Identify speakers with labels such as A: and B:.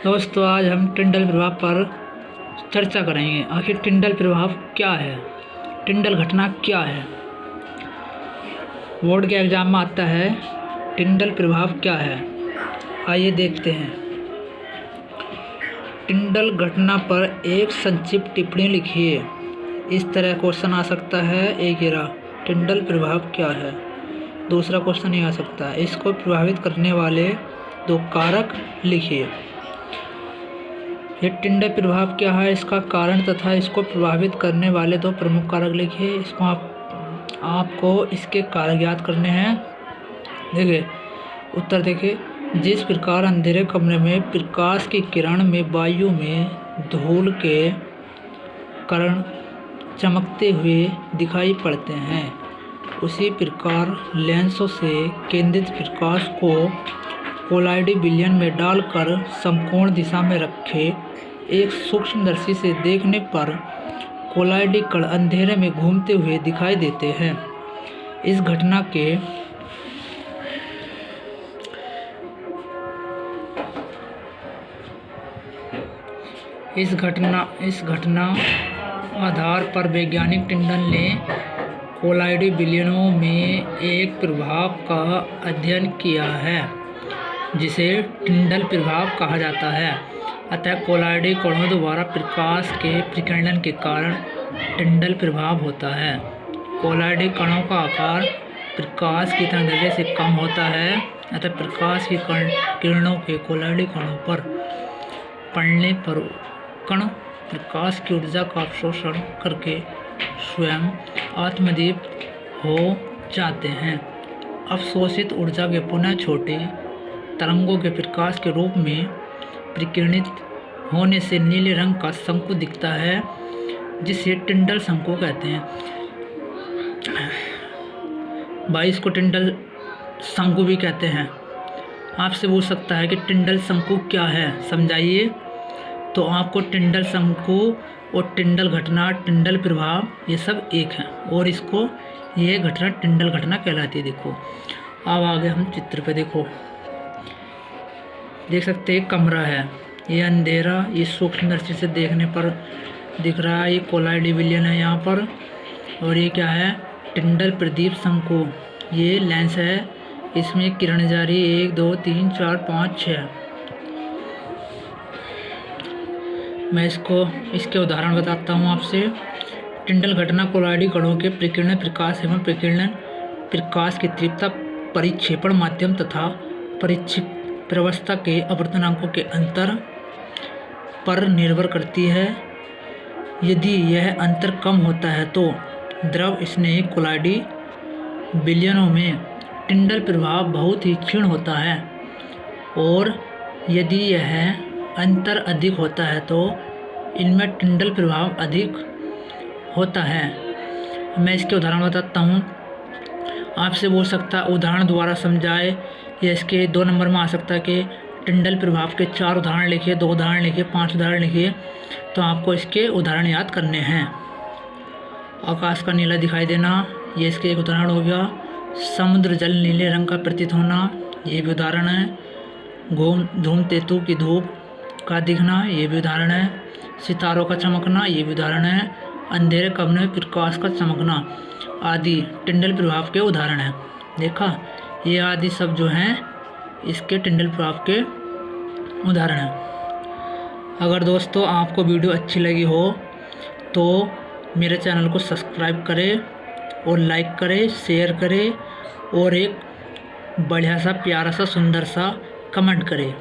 A: दोस्तों आज हम टिंडल प्रभाव पर चर्चा करेंगे। आखिर टिंडल प्रभाव क्या है, टिंडल घटना क्या है। बोर्ड के एग्जाम में आता है टिंडल प्रभाव क्या है। आइए देखते हैं। टिंडल घटना पर एक संक्षिप्त टिप्पणी लिखिए। इस तरह क्वेश्चन आ सकता है। एक ये रहा, टिंडल प्रभाव क्या है। दूसरा क्वेश्चन ये आ सकता है, इसको प्रभावित करने वाले दो कारक लिखिए। ये टिंडल प्रभाव क्या है, इसका कारण तथा इसको प्रभावित करने वाले दो प्रमुख कारक लिखिए। इसको आपको इसके कारक याद करने हैं। देखिए उत्तर देखिए, जिस प्रकार अंधेरे कमरे में प्रकाश की किरण में वायु में धूल के कण चमकते हुए दिखाई पड़ते हैं, उसी प्रकार लेंसों से केंद्रित प्रकाश को कोलाइडी विलयन में डालकर समकोण दिशा में रखे एक सूक्ष्मदर्शी से देखने पर कोलाइडी कण अंधेरे में घूमते हुए दिखाई देते हैं। इस घटना आधार पर वैज्ञानिक टिंडल ने कोलाइडी विलयनों में एक प्रभाव का अध्ययन किया है जिसे टिंडल प्रभाव कहा जाता है। अतः कोलाइडी कणों द्वारा प्रकाश के विकिरण के कारण टिंडल प्रभाव होता है। कोलाइडी कणों का आकार प्रकाश की तरंगदैर्घ्य से कम होता है, अतः प्रकाश की किरणों के कोलाइडी कणों पर पड़ने पर कण प्रकाश की ऊर्जा का अवशोषण करके स्वयं आत्मदीप्त हो जाते हैं। अवशोषित ऊर्जा के पुनः छोटे तरंगों के प्रकाश के रूप में विकिरणित होने से नीले रंग का शंकु दिखता है, जिसे टिंडल शंकु कहते हैं। 22 को टिंडल शंकु भी कहते हैं। आपसे पूछ सकता है कि टिंडल शंकु क्या है, समझाइए। तो आपको टिंडल शंकु और टिंडल घटना, टिंडल प्रभाव ये सब एक हैं और इसको ये घटना टिंडल घटना कहलाती है। देखो अब आगे हम चित्र पे देखो, देख सकते हैं कमरा है, ये अंधेरा, ये सूक्ष्मदर्शी से देखने पर दिख रहा है। ये कोलाइडी विलयन है यहाँ पर, और ये क्या है, टिंडल प्रदीप शंकु। ये लेंस है, इसमें किरण जा रही है 1 2 3 4 5 6। मैं इसके उदाहरण बताता हूँ आपसे। टिंडल घटना कोलाइडी कणों के प्रकीर्णन प्रकाश एवं प्रकीर्णन प्रकाश की तीव्रता, परिक्षेपण माध्यम तथा प्रवस्था के अपवर्तनांकों के अंतर पर निर्भर करती है। यदि यह अंतर कम होता है तो द्रव स्नेही कोलाइडी विलयनों में टिंडल प्रभाव बहुत ही क्षीण होता है, और यदि यह अंतर अधिक होता है तो इनमें टिंडल प्रभाव अधिक होता है। मैं इसके उदाहरण बताता हूँ। आपसे बोल सकता है उदाहरण द्वारा समझाए, या इसके 2 नंबर में आ सकता है कि टिंडल प्रभाव के 4 उदाहरण लिखिए, 2 उदाहरण लिखिए, 5 उदाहरण लिखिए। तो आपको इसके उदाहरण याद करने हैं। आकाश का नीला दिखाई देना, ये इसके एक उदाहरण हो गया। समुद्र जल नीले रंग का प्रतीत होना, ये भी उदाहरण है। धूमकेतु की धूप का दिखना, ये भी उदाहरण है। सितारों का चमकना, ये भी उदाहरण है। अंधेरे कमरे में प्रकाश का चमकना आदि टिंडल प्रभाव के उदाहरण हैं। देखा, ये आदि सब जो हैं इसके टिंडल प्रभाव के उदाहरण हैं। अगर दोस्तों आपको वीडियो अच्छी लगी हो तो मेरे चैनल को सब्सक्राइब करें और लाइक करें, शेयर करें और एक बढ़िया सा प्यारा सा सुंदर सा कमेंट करें।